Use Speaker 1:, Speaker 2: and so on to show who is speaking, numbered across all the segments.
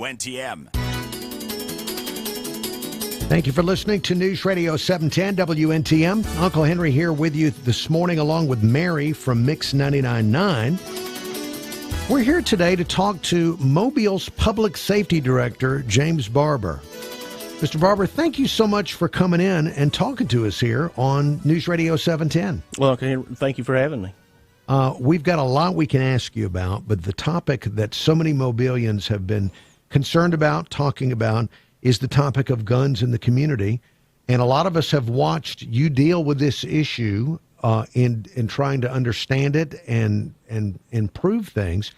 Speaker 1: WNTM.
Speaker 2: Thank you for listening to News Radio 710 WNTM. Uncle Henry here with you this morning along with Mary from Mix 99.9. We're here today to talk to Mobile's Public Safety Director, James Barber. Mr. Barber, thank you so much for coming in and talking to us here on News Radio 710.
Speaker 3: Well, thank you for having me.
Speaker 2: We've got a lot we can ask you about, but the topic that so many Mobilians have been concerned about, talking about, is the topic of guns in the community. And a lot of us have watched you deal with this issue in trying to understand it and improve things.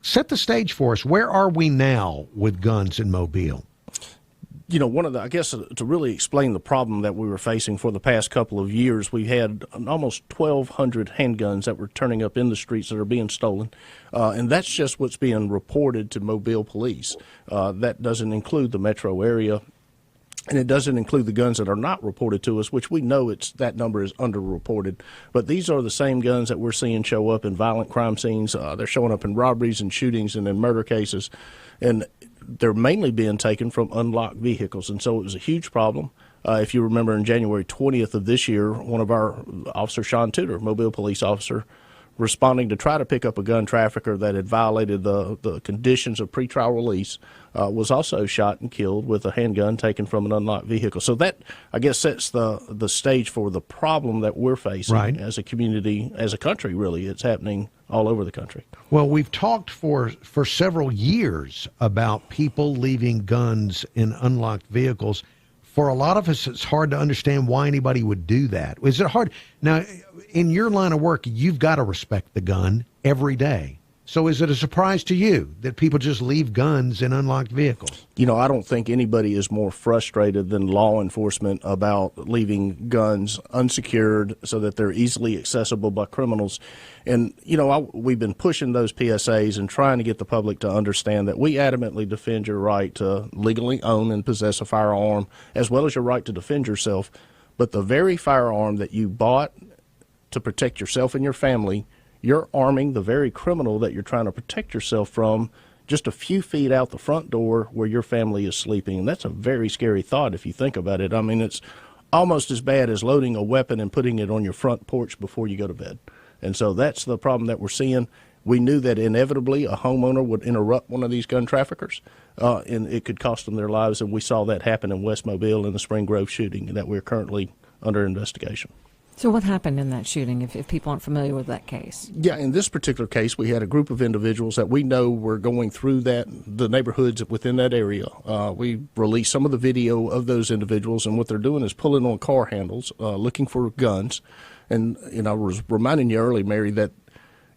Speaker 2: Set the stage for us. Where are we now with guns in Mobile?
Speaker 3: You know, I guess to really explain the problem that we were facing for the past couple of years, we had almost 1,200 handguns that were turning up in the streets that are being stolen. And that's just what's being reported to Mobile police. That doesn't include the metro area. And it doesn't include the guns that are not reported to us, which we know that number is underreported. But these are the same guns that we're seeing show up in violent crime scenes. They're showing up in robberies and shootings and in murder cases. And they're mainly being taken from unlocked vehicles. And so it was a huge problem. If you remember, in January 20th of this year, one of our officer, Sean Tudor, Mobile police officer, responding to try to pick up a gun trafficker that had violated the conditions of pretrial release, was also shot and killed with a handgun taken from an unlocked vehicle. So that, I guess, sets the stage for the problem that we're facing as a community, as a country, really. It's happening all over the country.
Speaker 2: Well, we've talked for several years about people leaving guns in unlocked vehicles. For a lot of us, it's hard to understand why anybody would do that. Is it hard? Now, in your line of work, you've got to respect the gun every day. So is it a surprise to you that people just leave guns in unlocked vehicles?
Speaker 3: You know, I don't think anybody is more frustrated than law enforcement about leaving guns unsecured so that they're easily accessible by criminals. And, you know, we've been pushing those PSAs and trying to get the public to understand that we adamantly defend your right to legally own and possess a firearm, as well as your right to defend yourself. But the very firearm that you bought to protect yourself and your family, you're arming the very criminal that you're trying to protect yourself from just a few feet out the front door where your family is sleeping. And that's a very scary thought if you think about it. I mean, it's almost as bad as loading a weapon and putting it on your front porch before you go to bed. And so that's the problem that we're seeing. We knew that inevitably a homeowner would interrupt one of these gun traffickers, and it could cost them their lives. And we saw that happen in West Mobile in the Spring Grove shooting that we're currently under investigation.
Speaker 4: So what happened in that shooting, if people aren't familiar with that case?
Speaker 3: Yeah, in this particular case, we had a group of individuals that we know were going through the neighborhoods within that area. We released some of the video of those individuals, and what they're doing is pulling on car handles, looking for guns. And, you know, I was reminding you earlier, Mary, that,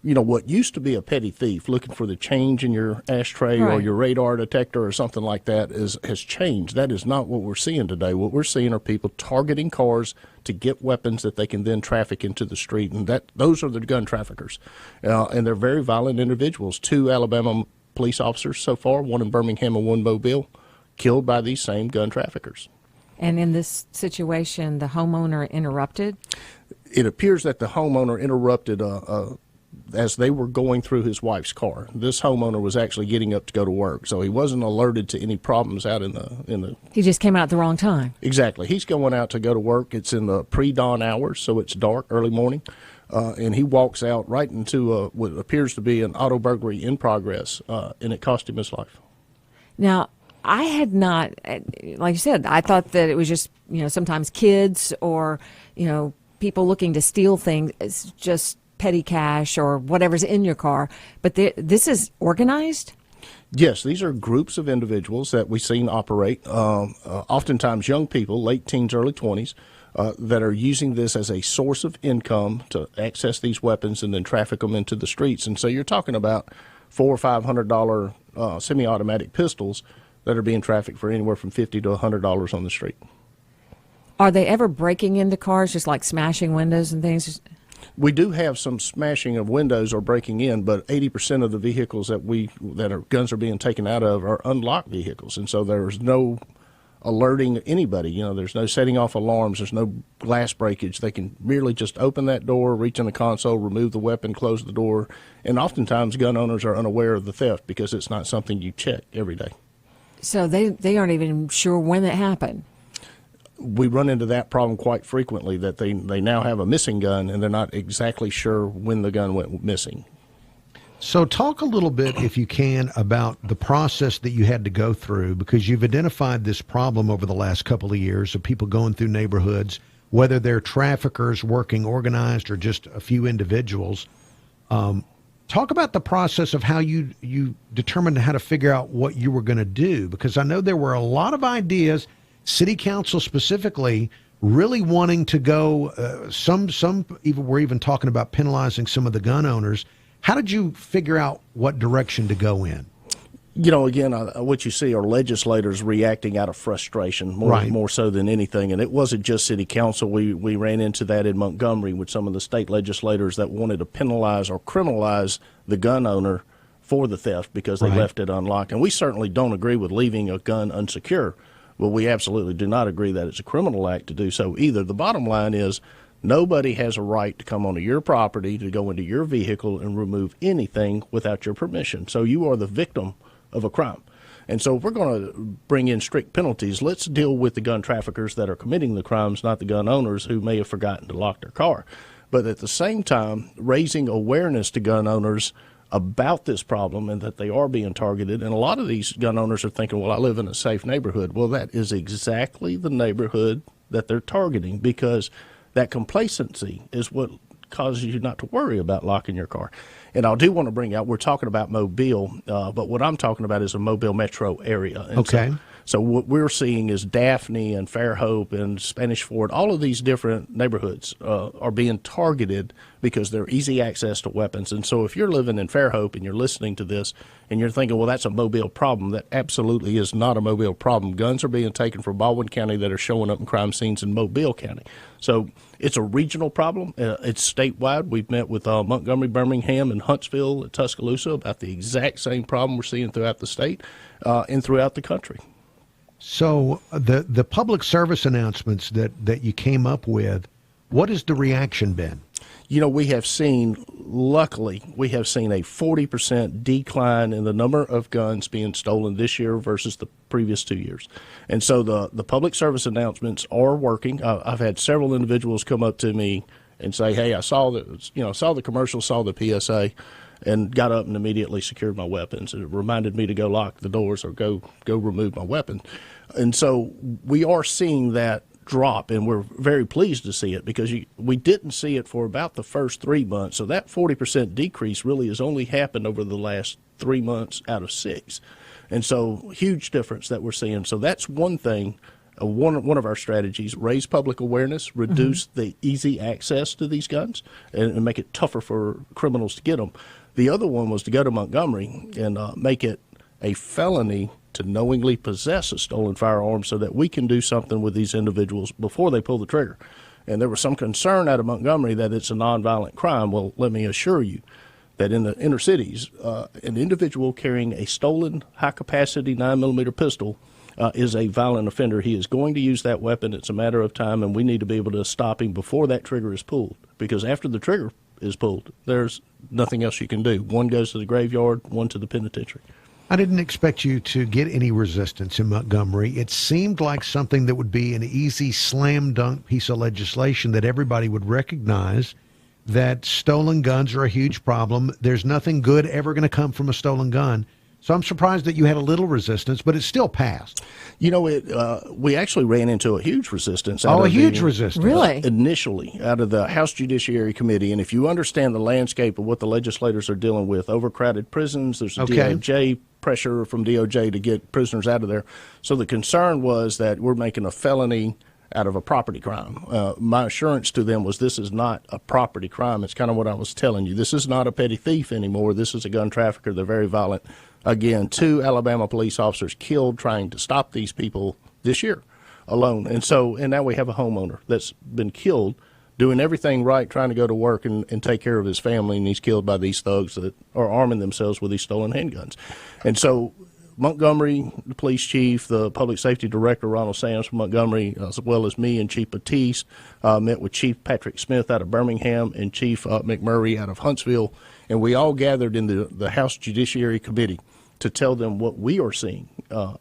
Speaker 3: you know, what used to be a petty thief looking for the change in your ashtray or your radar detector or something like that has changed. That is not what we're seeing today. What we're seeing are people targeting cars to get weapons that they can then traffic into the street, and those are the gun traffickers. And they're very violent individuals. 2 Alabama police officers so far, 1 in Birmingham and 1 Mobile, killed by these same gun traffickers.
Speaker 4: And in this situation, the homeowner interrupted?
Speaker 3: It appears that the homeowner interrupted as they were going through his wife's car. This homeowner was actually getting up to go to work, so he wasn't alerted to any problems out in the. He
Speaker 4: just came out at the wrong time.
Speaker 3: Exactly. He's going out to go to work. It's in the pre-dawn hours, so it's dark, early morning, and he walks out right into what appears to be an auto burglary in progress, and it cost him his life.
Speaker 4: Now, I had not, like you said, I thought that it was just, you know, sometimes kids or, you know, people looking to steal things. It's just petty cash or whatever's in your car, but this is organized?
Speaker 3: Yes, these are groups of individuals that we've seen operate, oftentimes young people, late teens, early 20s, that are using this as a source of income to access these weapons and then traffic them into the streets. And so you're talking about $400 or $500 semi-automatic pistols that are being trafficked for anywhere from $50 to $100 on the street.
Speaker 4: Are they ever breaking into cars, just like smashing windows and things?
Speaker 3: We do have some smashing of windows or breaking in, but 80% of the vehicles guns are being taken out of are unlocked vehicles, and so there's no alerting anybody. You know, there's no setting off alarms. There's no glass breakage. They can merely just open that door, reach in the console, remove the weapon, close the door. And oftentimes gun owners are unaware of the theft because it's not something you check every day.
Speaker 4: So they aren't even sure when it happened.
Speaker 3: We run into that problem quite frequently, that they now have a missing gun and they're not exactly sure when the gun went missing.
Speaker 2: So talk a little bit, if you can, about the process that you had to go through, because you've identified this problem over the last couple of years of people going through neighborhoods, whether they're traffickers working organized or just a few individuals. Talk about the process of how you determined how to figure out what you were going to do, because I know there were a lot of ideas, city council specifically, really wanting to go, some even were even talking about penalizing some of the gun owners. How did you figure out what direction to go in?
Speaker 3: You know, again, what you see are legislators reacting out of frustration, more so than anything. And it wasn't just city council. We ran into that in Montgomery with some of the state legislators that wanted to penalize or criminalize the gun owner for the theft because they left it unlocked. And we certainly don't agree with leaving a gun unsecure, but we absolutely do not agree that it's a criminal act to do so either. The bottom line is, nobody has a right to come onto your property, to go into your vehicle and remove anything without your permission. So you are the victim of a crime. And so if we're going to bring in strict penalties, let's deal with the gun traffickers that are committing the crimes, not the gun owners who may have forgotten to lock their car. But at the same time, raising awareness to gun owners about this problem and that they are being targeted. And a lot of these gun owners are thinking, well, I live in a safe neighborhood. Well, that is exactly the neighborhood that they're targeting, because that complacency is what causes you not to worry about locking your car. And I do want to bring out, we're talking about Mobile, but what I'm talking about is a Mobile metro area. And
Speaker 2: okay.
Speaker 3: So what we're seeing is Daphne and Fairhope and Spanish Fort, all of these different neighborhoods are being targeted because they're easy access to weapons. And so if you're living in Fairhope and you're listening to this and you're thinking, well, that's a Mobile problem, that absolutely is not a Mobile problem. Guns are being taken from Baldwin County that are showing up in crime scenes in Mobile County. So it's a regional problem. It's statewide. We've met with Montgomery, Birmingham, and Huntsville, and Tuscaloosa about the exact same problem we're seeing throughout the state and throughout the country.
Speaker 2: So the public service announcements that you came up with, what has the reaction been?
Speaker 3: You know, luckily, we have seen a 40% decline in the number of guns being stolen this year versus the previous 2 years. And so the public service announcements are working. I've had several individuals come up to me and say, hey, I saw the commercial, saw the PSA, and got up and immediately secured my weapons. It reminded me to go lock the doors or go remove my weapon. And so we are seeing that drop, and we're very pleased to see it, because we didn't see it for about the first 3 months. So that 40% decrease really has only happened over the last 3 months out of 6. And so huge difference that we're seeing. So that's one thing. One of our strategies, raise public awareness, reduce the easy access to these guns, and make it tougher for criminals to get them. The other one was to go to Montgomery and make it a felony to knowingly possess a stolen firearm, so that we can do something with these individuals before they pull the trigger. And there was some concern out of Montgomery that it's a nonviolent crime. Well, let me assure you that in the inner cities, an individual carrying a stolen high-capacity 9mm pistol is a violent offender. He is going to use that weapon. It's a matter of time, and we need to be able to stop him before that trigger is pulled, because after the trigger is pulled, there's nothing else you can do. One goes to the graveyard, one to the penitentiary.
Speaker 2: I didn't expect you to get any resistance in Montgomery. It seemed like something that would be an easy slam dunk piece of legislation that everybody would recognize, that stolen guns are a huge problem. There's nothing good ever going to come from a stolen gun. So I'm surprised that you had a little resistance, but it still passed.
Speaker 3: You know, we actually ran into a huge resistance.
Speaker 2: Resistance.
Speaker 4: Really?
Speaker 3: Initially, out of the House Judiciary Committee. And if you understand the landscape of what the legislators are dealing with, overcrowded prisons, there's a DOJ pressure from DOJ to get prisoners out of there. So the concern was that we're making a felony out of a property crime. My assurance to them was, this is not a property crime. It's kind of what I was telling you. This is not a petty thief anymore. This is a gun trafficker. They're very violent. Again, 2 Alabama police officers killed trying to stop these people this year alone. And now we have a homeowner that's been killed doing everything right, trying to go to work and take care of his family, and he's killed by these thugs that are arming themselves with these stolen handguns. And so Montgomery, the police chief, the public safety director, Ronald Sands from Montgomery, as well as me and Chief Batiste, met with Chief Patrick Smith out of Birmingham and Chief McMurray out of Huntsville, and we all gathered in the House Judiciary Committee to tell them what we are seeing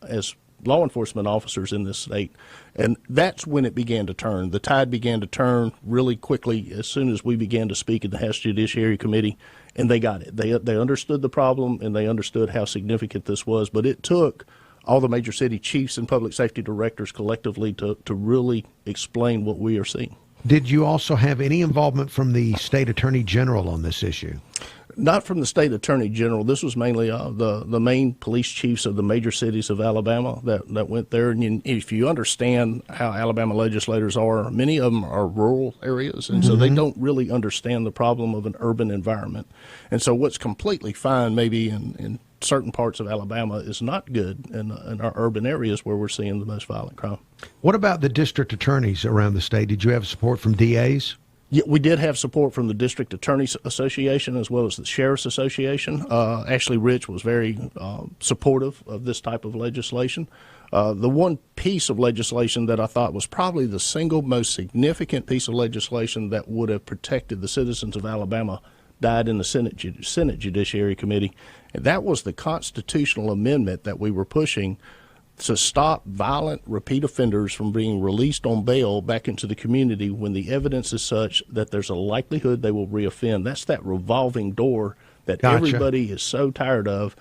Speaker 3: as law enforcement officers in this state. And that's when it began to turn. The tide began to turn really quickly as soon as we began to speak in the House Judiciary Committee, and they got it. They understood the problem, and they understood how significant this was. But it took all the major city chiefs and public safety directors collectively to really explain what we are seeing.
Speaker 2: Did you also have any involvement from the state attorney general on this issue?
Speaker 3: Not from the state attorney general. This was mainly the main police chiefs of the major cities of Alabama that went there. And if you understand how Alabama legislators are, many of them are rural areas, and so they don't really understand the problem of an urban environment. And so what's completely fine maybe in certain parts of Alabama is not good in our urban areas where we're seeing the most violent crime.
Speaker 2: What about the district attorneys around the state? Did you have support from DAs?
Speaker 3: Yeah, we did have support from the District Attorneys Association as well as the Sheriff's Association. Ashley Rich was very supportive of this type of legislation. The one piece of legislation that I thought was probably the single most significant piece of legislation that would have protected the citizens of Alabama died in the Senate Judiciary Committee, and that was the constitutional amendment that we were pushing to stop violent repeat offenders from being released on bail back into the community when the evidence is such that there's a likelihood they will reoffend. That's that revolving door that
Speaker 2: Gotcha.
Speaker 3: Everybody is so tired of.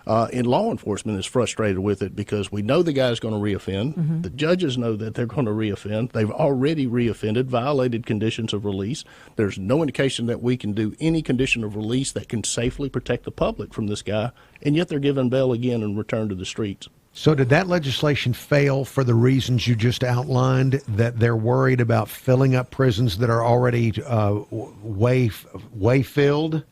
Speaker 3: And law enforcement is frustrated with it because we know the guy's going to reoffend. The judges know that they're going to reoffend. They've already reoffended, violated conditions of release. There's no indication that we can do any condition of release that can safely protect the public from this guy, and yet they're given bail again and returned to the streets.
Speaker 2: So did that legislation fail for the reasons you just outlined, that they're worried about filling up prisons that are already way filled?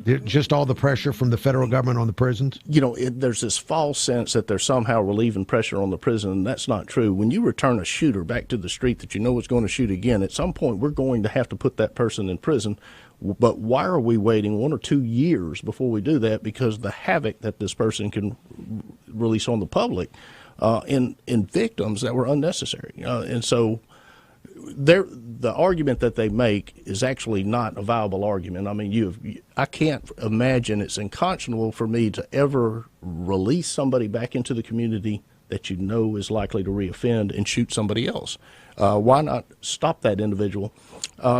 Speaker 2: Just all the pressure from the federal government on the prisons?
Speaker 3: You know, there's this false sense that they're somehow relieving pressure on the prison, and that's not true. When you return a shooter back to the street that you know is going to shoot again, at some point we're going to have to put that person in prison. But why are we waiting 1 or 2 years before we do that? Because the havoc that this person can release on the public in victims that were unnecessary. And so the argument that they make is actually not a viable argument. I mean, I can't imagine it's unconscionable for me to ever release somebody back into the community that you know is likely to reoffend and shoot somebody else. Why not stop that individual,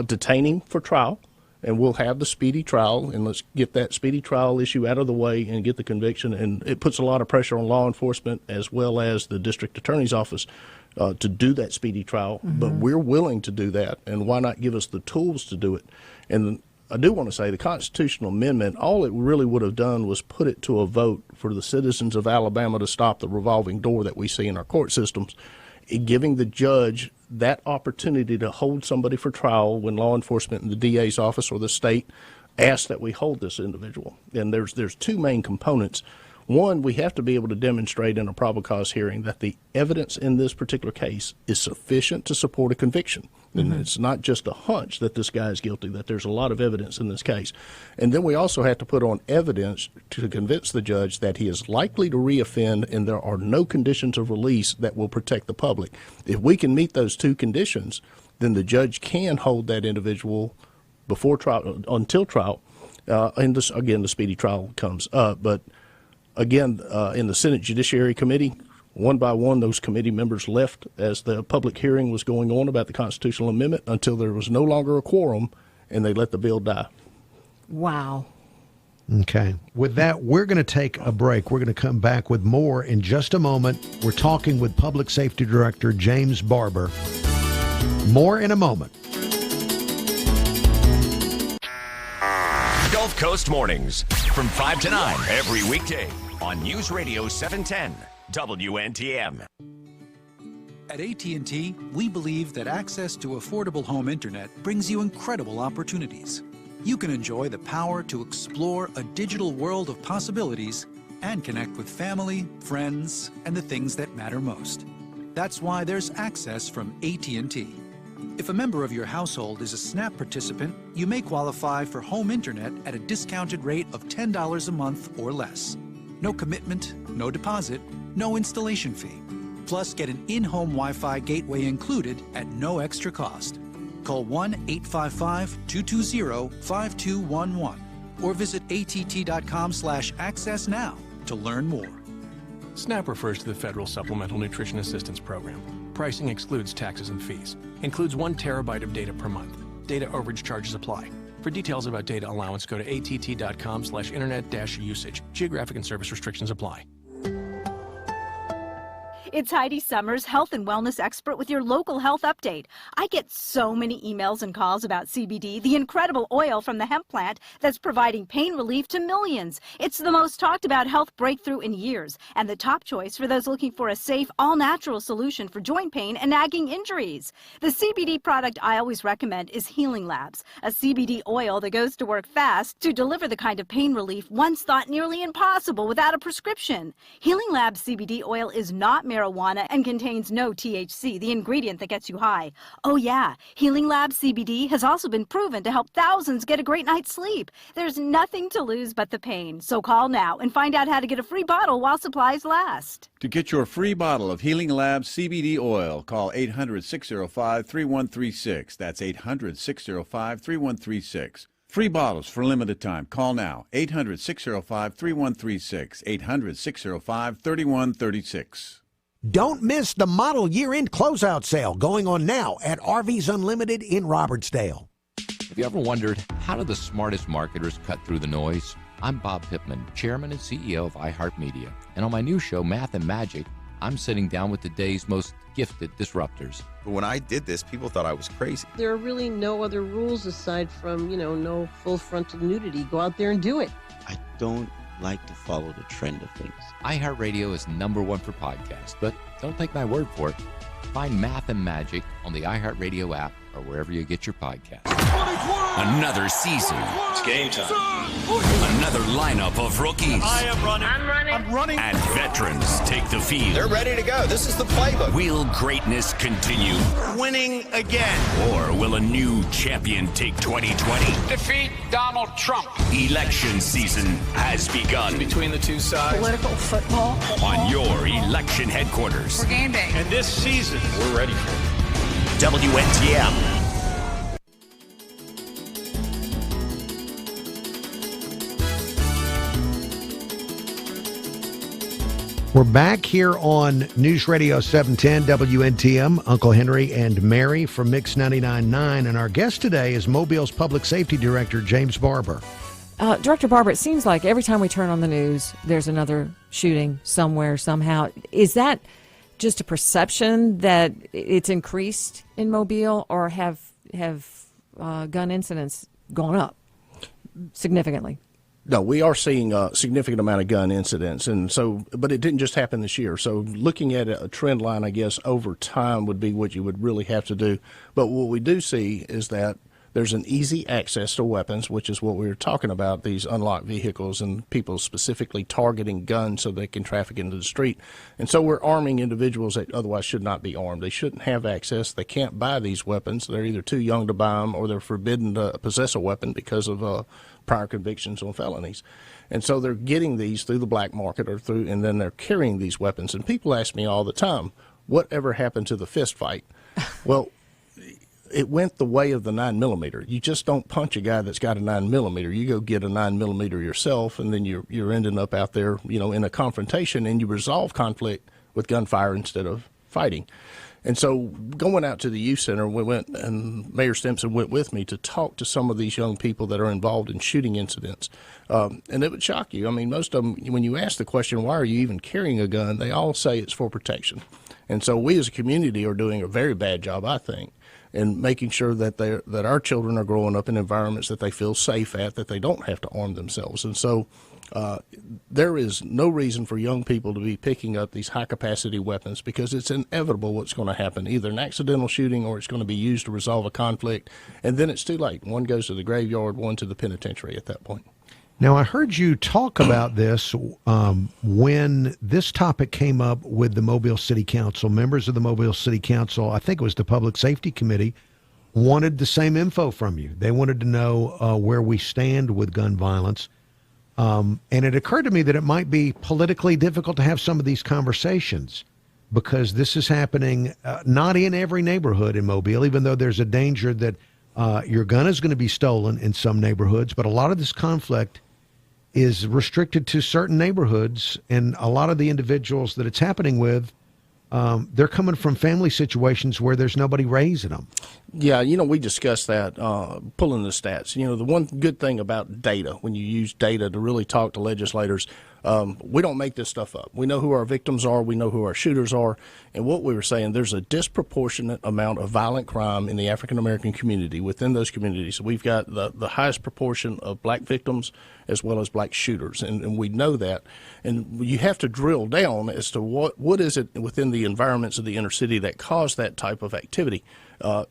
Speaker 3: detain him for trial, and we'll have the speedy trial, and let's get that speedy trial issue out of the way and get the conviction. And it puts a lot of pressure on law enforcement as well as the district attorney's office to do that speedy trial. But we're willing to do that, and why not give us the tools to do it? And I do want to say the constitutional amendment, all it really would have done was put it to a vote for the citizens of Alabama to stop the revolving door that we see in our court systems, giving the judge that opportunity to hold somebody for trial when law enforcement in the DA's office or the state asks that we hold this individual. And there's two main components. One, we have to be able to demonstrate in a probable cause hearing that the evidence in this particular case is sufficient to support a conviction. And it's not just a hunch that this guy is guilty, that there's a lot of evidence in this case. And then we also have to put on evidence to convince the judge that he is likely to reoffend and there are no conditions of release that will protect the public. If we can meet those two conditions, then the judge can hold that individual before trial, until trial, and this, again, the speedy trial comes up. But again, in the Senate Judiciary Committee, one by one, those committee members left as the public hearing was going on about the constitutional amendment until there was no longer a quorum, and they let the bill die.
Speaker 4: Wow.
Speaker 2: Okay. With that, we're going to take a break. We're going to come back with more in just a moment. We're talking with Public Safety Director James Barber. More in a moment.
Speaker 1: Gulf Coast Mornings from 5 to 9 every weekday on News Radio 710 WNTM.
Speaker 5: At AT&T, we believe that access to affordable home internet brings you incredible opportunities. You can enjoy the power to explore a digital world of possibilities and connect with family, friends, and the things that matter most. That's why there's access from AT&T. If a member of your household is a SNAP participant, you may qualify for home internet at a discounted rate of $10 a month or less. No commitment, no deposit, no installation fee. Plus, get an in-home Wi-Fi gateway included at no extra cost. Call 1-855-220-5211 or visit att.com/access now to learn more.
Speaker 6: SNAP refers to the Federal Supplemental Nutrition Assistance Program. Pricing excludes taxes and fees. Includes 1 terabyte of data per month. Data overage charges apply. For details about data allowance, go to att.com/internet-usage. Geographic and service restrictions apply.
Speaker 7: It's Heidi Summers, health and wellness expert with your local health update. I get so many emails and calls about CBD, the incredible oil from the hemp plant that's providing pain relief to millions. It's the most talked about health breakthrough in years and the top choice for those looking for a safe, all-natural solution for joint pain and nagging injuries. The CBD product I always recommend is Healing Labs, a CBD oil that goes to work fast to deliver the kind of pain relief once thought nearly impossible without a prescription. Healing Labs CBD oil is not marijuana and contains no THC, the ingredient that gets you high. Oh yeah, Healing Lab CBD has also been proven to help thousands get a great night's sleep. There's nothing to lose but the pain, so call now and find out how to get a free bottle while supplies last.
Speaker 8: To get your free bottle of Healing Lab CBD oil, call 800-605-3136. That's 800-605-3136. Free bottles for limited time. Call now, 800-605-3136, 800-605-3136.
Speaker 2: Don't miss the model year-end closeout sale going on now at RVs Unlimited in Robertsdale.
Speaker 9: Have you ever wondered, how do the smartest marketers cut through the noise? I'm Bob Pittman, Chairman and CEO of iHeartMedia. And on my new show, Math and Magic, I'm sitting down with the day's most gifted disruptors.
Speaker 10: But when I did this, people thought I was crazy.
Speaker 11: There are really no other rules aside from, no full frontal nudity. Go out there and do it.
Speaker 12: I don't like to follow the trend of things.
Speaker 9: iHeartRadio is #1 for podcasts, but don't take my word for it. Find Math and Magic on the iHeartRadio app or wherever you get your podcasts.
Speaker 1: Another season.
Speaker 13: It's game time.
Speaker 1: Another lineup of rookies.
Speaker 13: I am running. I'm running.
Speaker 1: And veterans take the field.
Speaker 10: They're ready to go. This is the playbook.
Speaker 1: Will greatness continue?
Speaker 13: Winning again.
Speaker 1: Or will a new champion take 2020?
Speaker 14: Defeat Donald Trump.
Speaker 1: Election season has begun.
Speaker 14: Between the two sides.
Speaker 11: Political football.
Speaker 1: On your election headquarters.
Speaker 11: For game day.
Speaker 13: And this season,
Speaker 10: We're ready for it.
Speaker 1: WNTM.
Speaker 2: We're back here on News Radio 710 WNTM. Uncle Henry and Mary from Mix 99.9. And our guest today is Mobile's Public Safety Director, James Barber.
Speaker 4: Director Barber, it seems like every time we turn on the news, there's another shooting somewhere, somehow. Is that just a perception that it's increased in Mobile, or have gun incidents gone up significantly?
Speaker 3: No, we are seeing a significant amount of gun incidents, and so, but it didn't just happen this year. So looking at a trend line, I guess, over time would be what you would really have to do. But what we do see is that there's an easy access to weapons, which is what we were talking about, these unlocked vehicles and people specifically targeting guns so they can traffic into the street. And so we're arming individuals that otherwise should not be armed. They shouldn't have access. They can't buy these weapons. They're either too young to buy them or they're forbidden to possess a weapon because of prior convictions on felonies. And so they're getting these through the black market and then they're carrying these weapons. And people ask me all the time, whatever happened to the fist fight? Well, it went the way of the 9mm. You just don't punch a guy that's got a 9mm. You go get a 9mm yourself, and then you're ending up out there, in a confrontation, and you resolve conflict with gunfire instead of fighting. And so going out to the youth center, we went, and Mayor Stimson went with me to talk to some of these young people that are involved in shooting incidents. And it would shock you. I mean, most of them, when you ask the question, why are you even carrying a gun, they all say it's for protection. And so we as a community are doing a very bad job, I think, and making sure that our children are growing up in environments that they feel safe at, that they don't have to arm themselves. And so there is no reason for young people to be picking up these high-capacity weapons because it's inevitable what's going to happen, either an accidental shooting or it's going to be used to resolve a conflict, and then it's too late. One goes to the graveyard, one to the penitentiary at that point.
Speaker 2: Now, I heard you talk about this when this topic came up with the Mobile City Council. Members of the Mobile City Council, I think it was the Public Safety Committee, wanted the same info from you. They wanted to know where we stand with gun violence. And it occurred to me that it might be politically difficult to have some of these conversations because this is happening not in every neighborhood in Mobile, even though there's a danger that your gun is going to be stolen in some neighborhoods. But a lot of this conflict is restricted to certain neighborhoods, and a lot of the individuals that it's happening with, they're coming from family situations where there's nobody raising them.
Speaker 3: Yeah, we discussed that, pulling the stats. The one good thing about data, when you use data to really talk to legislators, we don't make this stuff up. We know who our victims are. We know who our shooters are. And what we were saying, there's a disproportionate amount of violent crime in the African-American community. Within those communities, we've got the highest proportion of black victims as well as black shooters. And we know that. And you have to drill down as to what is it within the environments of the inner city that cause that type of activity.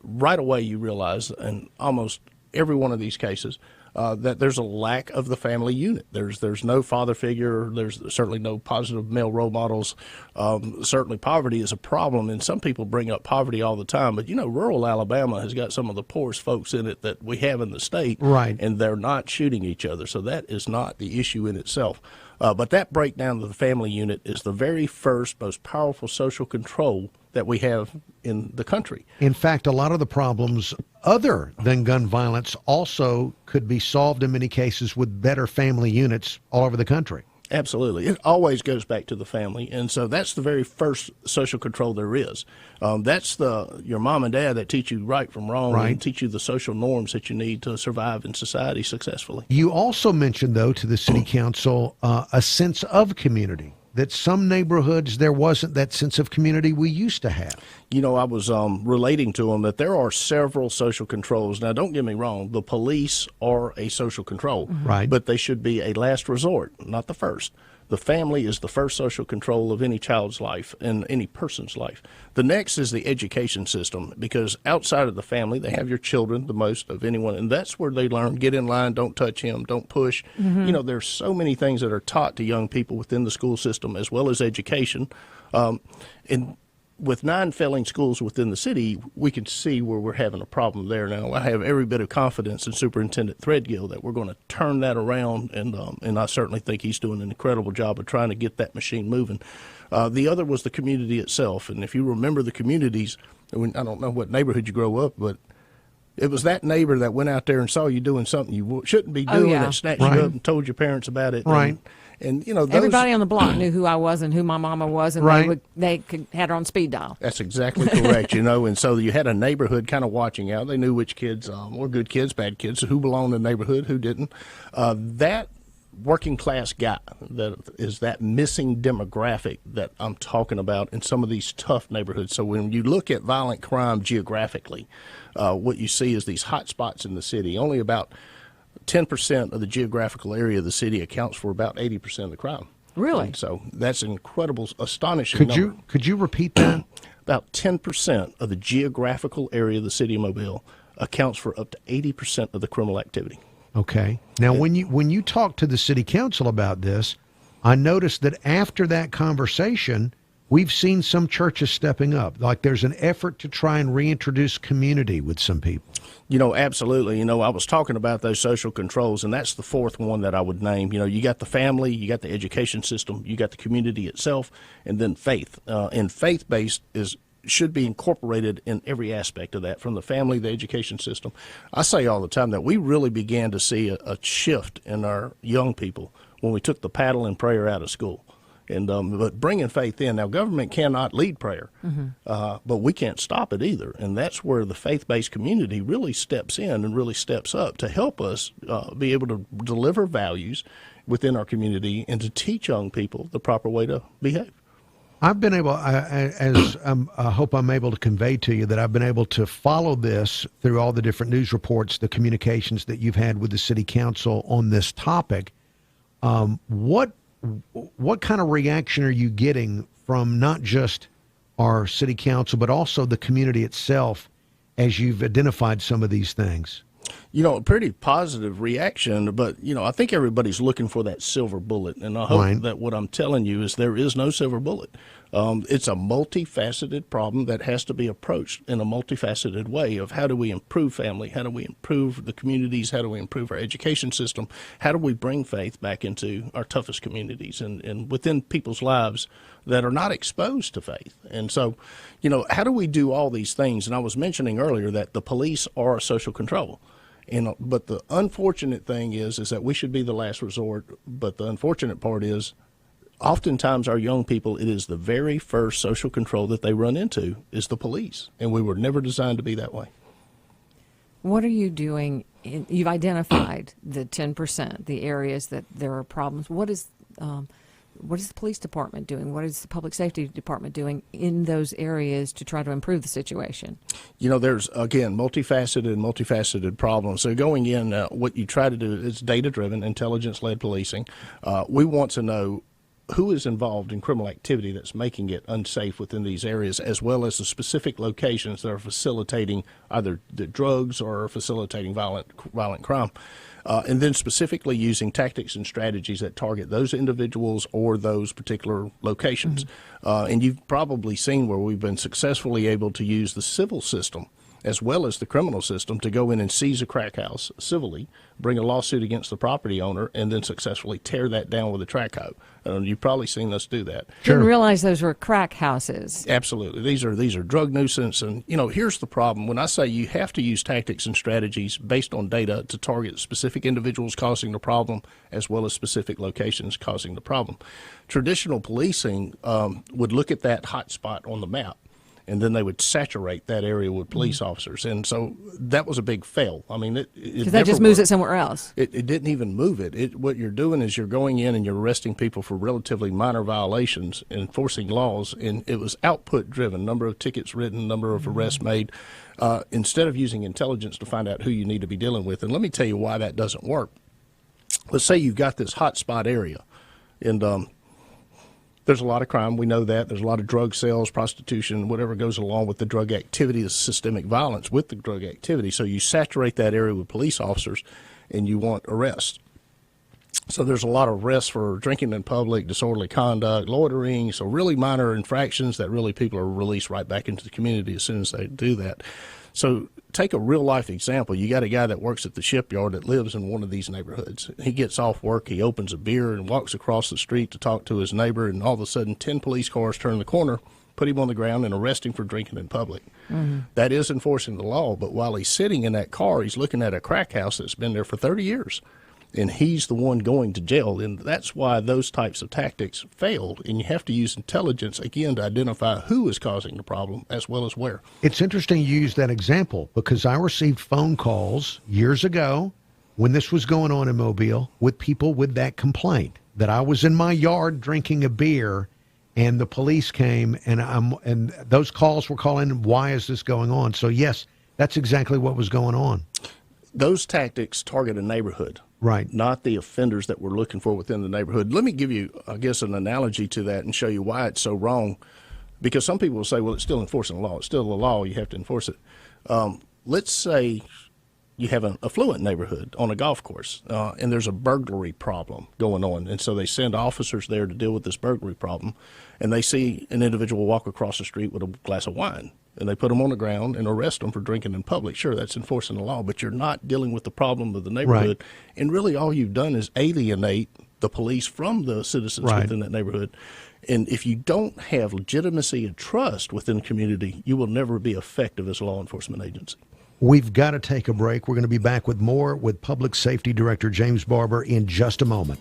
Speaker 3: Right away you realize in almost every one of these cases that there's a lack of the family unit. There's no father figure. There's certainly no positive male role models. Certainly poverty is a problem, and some people bring up poverty all the time. But, rural Alabama has got some of the poorest folks in it that we have in the state.
Speaker 2: Right.
Speaker 3: And they're not shooting each other. So that is not the issue in itself. But that breakdown of the family unit is the very first, most powerful social control that we have in the country.
Speaker 2: In fact, a lot of the problems other than gun violence also could be solved in many cases with better family units all over the country.
Speaker 3: Absolutely. It always goes back to the family. And so that's the very first social control there is. That's your mom and dad that teach you right from wrong and teach you the social norms that you need to survive in society successfully.
Speaker 2: You also mentioned, though, to the city council a sense of community, that some neighborhoods there wasn't that sense of community we used to have.
Speaker 3: I was relating to them that there are several social controls. Now, don't get me wrong, the police are a social control,
Speaker 2: right?
Speaker 3: But they should be a last resort, not the first. The family is the first social control of any child's life and any person's life. The next is the education system, because outside of the family, they have your children the most of anyone, and that's where they learn, get in line, don't touch him, don't push.
Speaker 15: Mm-hmm.
Speaker 3: There's so many things that are taught to young people within the school system as well as education. And with 9 failing schools within the city, we can see where we're having a problem there. Now, I have every bit of confidence in Superintendent Threadgill that we're going to turn that around, and I certainly think he's doing an incredible job of trying to get that machine moving. The other was the community itself, and if you remember the communities, I don't know what neighborhood you grow up, but it was that neighbor that went out there and saw you doing something you shouldn't be doing, that snatched you up and told your parents about it.
Speaker 2: Right.
Speaker 3: And
Speaker 4: everybody on the block knew who I was and who my mama was, and they had her on speed dial.
Speaker 3: That's exactly correct, and so you had a neighborhood kind of watching out. They knew which kids were good kids, bad kids, who belonged in the neighborhood, who didn't. That working class guy that is that missing demographic that I'm talking about in some of these tough neighborhoods. So when you look at violent crime geographically, what you see is these hot spots in the city. Only about 10% of the geographical area of the city accounts for about 80% of the crime.
Speaker 4: Really?
Speaker 3: And so that's an incredible, astonishing number.
Speaker 2: Could you repeat that?
Speaker 3: About 10% of the geographical area of the city of Mobile accounts for up to 80% of the criminal activity.
Speaker 2: Okay. Now, when you talk to the city council about this, I noticed that after that conversation, we've seen some churches stepping up. Like there's an effort to try and reintroduce community with some people.
Speaker 3: Absolutely. I was talking about those social controls, and that's the fourth one that I would name. You got the family, you got the education system, you got the community itself, and then faith. And faith-based should be incorporated in every aspect of that, from the family, the education system. I say all the time that we really began to see a shift in our young people when we took the paddle and prayer out of school. And but bringing faith in. Now, government cannot lead prayer, but we can't stop it either. And that's where the faith-based community really steps in and really steps up to help us be able to deliver values within our community and to teach young people the proper way to behave.
Speaker 2: I've been able, as I hope I'm able to convey to you, that I've been able to follow this through all the different news reports, the communications that you've had with the city council on this topic. What kind of reaction are you getting from not just our city council, but also the community itself as you've identified some of these things?
Speaker 3: A pretty positive reaction, but, I think everybody's looking for that silver bullet. And I hope that what I'm telling you is there is no silver bullet. It's a multifaceted problem that has to be approached in a multifaceted way of how do we improve family, how do we improve the communities, how do we improve our education system, how do we bring faith back into our toughest communities and within people's lives that are not exposed to faith. And so, how do we do all these things? And I was mentioning earlier that the police are a social control. But the unfortunate thing is that we should be the last resort. But the unfortunate part is oftentimes our young people, it is the very first social control that they run into is the police. And we were never designed to be that way.
Speaker 4: What are you doing? You've identified the 10%, the areas that there are problems. What is the police department doing? What is the public safety department doing in those areas to try to improve the situation?
Speaker 3: There's, again, multifaceted problems. So going in, what you try to do is data-driven, intelligence-led policing. We want to know who is involved in criminal activity that's making it unsafe within these areas, as well as the specific locations that are facilitating either the drugs or facilitating violent crime. And then specifically using tactics and strategies that target those individuals or those particular locations. And you've probably seen where we've been successfully able to use the civil system as well as the criminal system to go in and seize a crack house civilly, bring a lawsuit against the property owner, and then successfully tear that down with a track hoe. You've probably seen us do that.
Speaker 4: Didn't realize those were crack houses.
Speaker 3: Absolutely. These are drug nuisance. And, here's the problem. When I say you have to use tactics and strategies based on data to target specific individuals causing the problem as well as specific locations causing the problem. Traditional policing would look at that hot spot on the map, and then they would saturate that area with police officers. And so that was a big fail. I mean,
Speaker 4: because that just moves it somewhere else.
Speaker 3: It didn't even move it. What you're doing is you're going in and you're arresting people for relatively minor violations, enforcing laws, and it was output-driven, number of tickets written, number of arrests made, instead of using intelligence to find out who you need to be dealing with. And let me tell you why that doesn't work. Let's say you've got this hot spot area, and there's a lot of crime. We know that. There's a lot of drug sales, prostitution, whatever goes along with the drug activity, the systemic violence with the drug activity. So you saturate that area with police officers, and you want arrests. So there's a lot of arrests for drinking in public, disorderly conduct, loitering, so really minor infractions that really people are released right back into the community as soon as they do that. So take a real-life example. You got a guy that works at the shipyard that lives in one of these neighborhoods. He gets off work, he opens a beer and walks across the street to talk to his neighbor, and all of a sudden 10 police cars turn the corner, put him on the ground, and arrest him for drinking in public. That is enforcing the law, but while he's sitting in that car, he's looking at a crack house that's been there for 30 years. And he's the one going to jail. And that's why those types of tactics failed. And you have to use intelligence, again, to identify who is causing the problem as well as where.
Speaker 2: It's interesting you use that example because I received phone calls years ago when this was going on in Mobile with people with that complaint, that I was in my yard drinking a beer and the police came and those calls were calling, why is this going on? So, yes, that's exactly what was going on.
Speaker 3: Those tactics target a neighborhood.
Speaker 2: Right.
Speaker 3: Not the offenders that we're looking for within the neighborhood. Let me give you, I guess, an analogy to that and show you why it's so wrong. Because some people will say, well, it's still enforcing the law. It's still the law. You have to enforce it. Let's say you have an affluent neighborhood on a golf course, and there's a burglary problem going on. And so they send officers there to deal with this burglary problem, and they see an individual walk across the street with a glass of wine. And they put them on the ground and arrest them for drinking in public. Sure, that's enforcing the law, but you're not dealing with the problem of the neighborhood. Right. And really all you've done is alienate the police from the citizens within that neighborhood. And if you don't have legitimacy and trust within the community, you will never be effective as a law enforcement agency.
Speaker 2: We've got to take a break. We're going to be back with more with Public Safety Director James Barber in just a moment.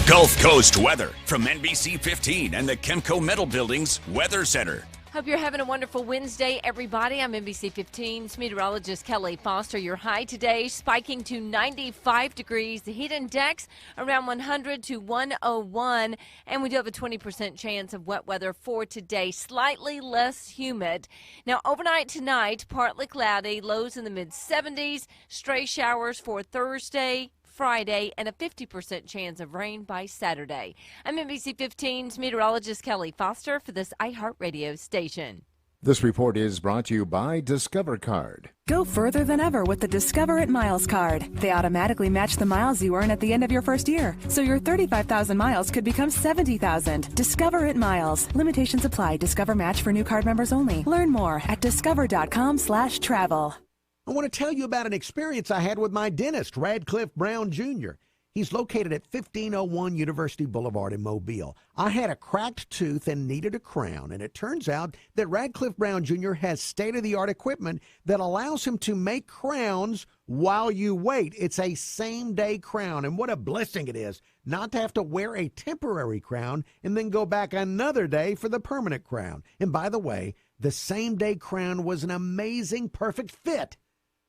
Speaker 1: Gulf Coast weather from NBC 15 and the Kemco Metal Building's Weather Center.
Speaker 15: Hope you're having a wonderful Wednesday, everybody. I'm NBC 15's meteorologist Kelly Foster. Your high today spiking to 95 degrees. The heat index around 100 to 101. And we do have a 20% chance of wet weather for today, slightly less humid. Now, overnight tonight, partly cloudy, lows in the mid-70s, stray showers for Thursday, Friday, and a 50% chance of rain by Saturday. I'm NBC 15's meteorologist Kelly Foster for this iHeartRadio station.
Speaker 16: This report is brought to you by Discover Card.
Speaker 17: Go further than ever with the Discover It Miles card. They automatically match the miles you earn at the end of your first year. So your 35,000 miles could become 70,000. Discover It Miles. Limitations apply. Discover match for new card members only. Learn more at discover.com/travel.
Speaker 2: I want to tell you about an experience I had with my dentist, Radcliffe Brown Jr. He's located at 1501 University Boulevard in Mobile. I had a cracked tooth and needed a crown, and it turns out that Radcliffe Brown Jr. has state-of-the-art equipment that allows him to make crowns while you wait. It's a same-day crown, and what a blessing it is not to have to wear a temporary crown and then go back another day for the permanent crown. And by the way, the same-day crown was an amazing, perfect fit.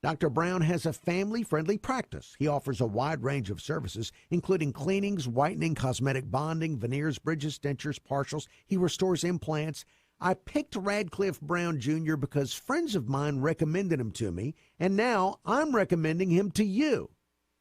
Speaker 2: Dr. Brown has a family-friendly practice. He offers a wide range of services, including cleanings, whitening, cosmetic bonding, veneers, bridges, dentures, partials. He restores implants. I picked Radcliffe Brown Jr. because friends of mine recommended him to me, and now I'm recommending him to you.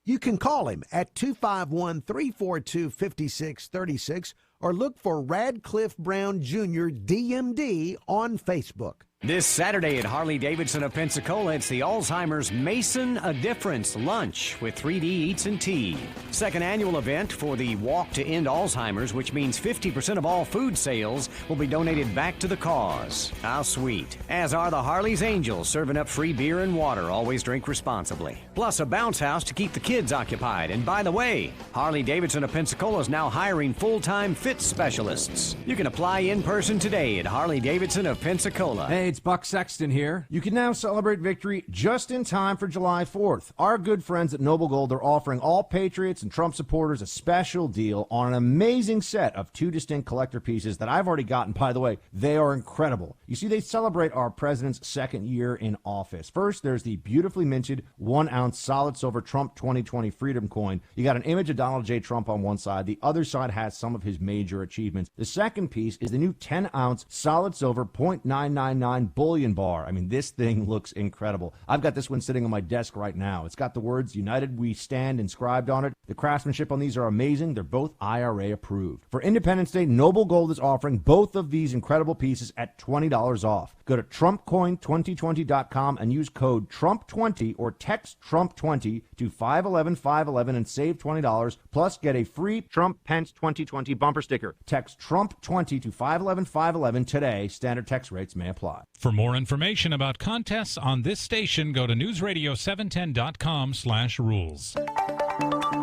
Speaker 2: You can call him at 251-342-5636 or look for Radcliffe Brown Jr. DMD on Facebook.
Speaker 18: This Saturday at Harley-Davidson of Pensacola, it's the Alzheimer's Mason a Difference lunch with 3D Eats and Tea. Second annual event for the Walk to End Alzheimer's, which means 50% of all food sales will be donated back to the cause. How sweet. As are the Harley's Angels, serving up free beer and water. Always drink responsibly. Plus a bounce house to keep the kids occupied. And by the way, Harley-Davidson of Pensacola is now hiring full-time fit specialists. You can apply in person today at Harley-Davidson of Pensacola.
Speaker 19: Hey, it's Buck Sexton here. You can now celebrate victory just in time for July 4th. Our good friends at Noble Gold are offering all Patriots and Trump supporters a special deal on an amazing set of 2 distinct collector pieces that I've already gotten. By the way, they are incredible. You see, they celebrate our president's second year in office. First, there's the beautifully minted 1-ounce solid silver Trump 2020 Freedom Coin. You got an image of Donald J. Trump on one side. The other side has some of his major achievements. The second piece is the new 10-ounce solid silver .999 bullion bar. I mean, this thing looks incredible. I've got this one sitting on my desk right now. It's got the words "United We Stand" inscribed on it. The craftsmanship on these are amazing. They're both IRA approved. For Independence Day, Noble Gold is offering both of these incredible pieces at $20 off. Go to TrumpCoin2020.com and use code TRUMP20 or text TRUMP20 to 511-511 and save $20. Plus, get a free Trump Pence 2020 bumper sticker. Text TRUMP20 to 511-511 today. Standard text rates may apply.
Speaker 20: For more information about contests on this station, go to newsradio710.com/rules.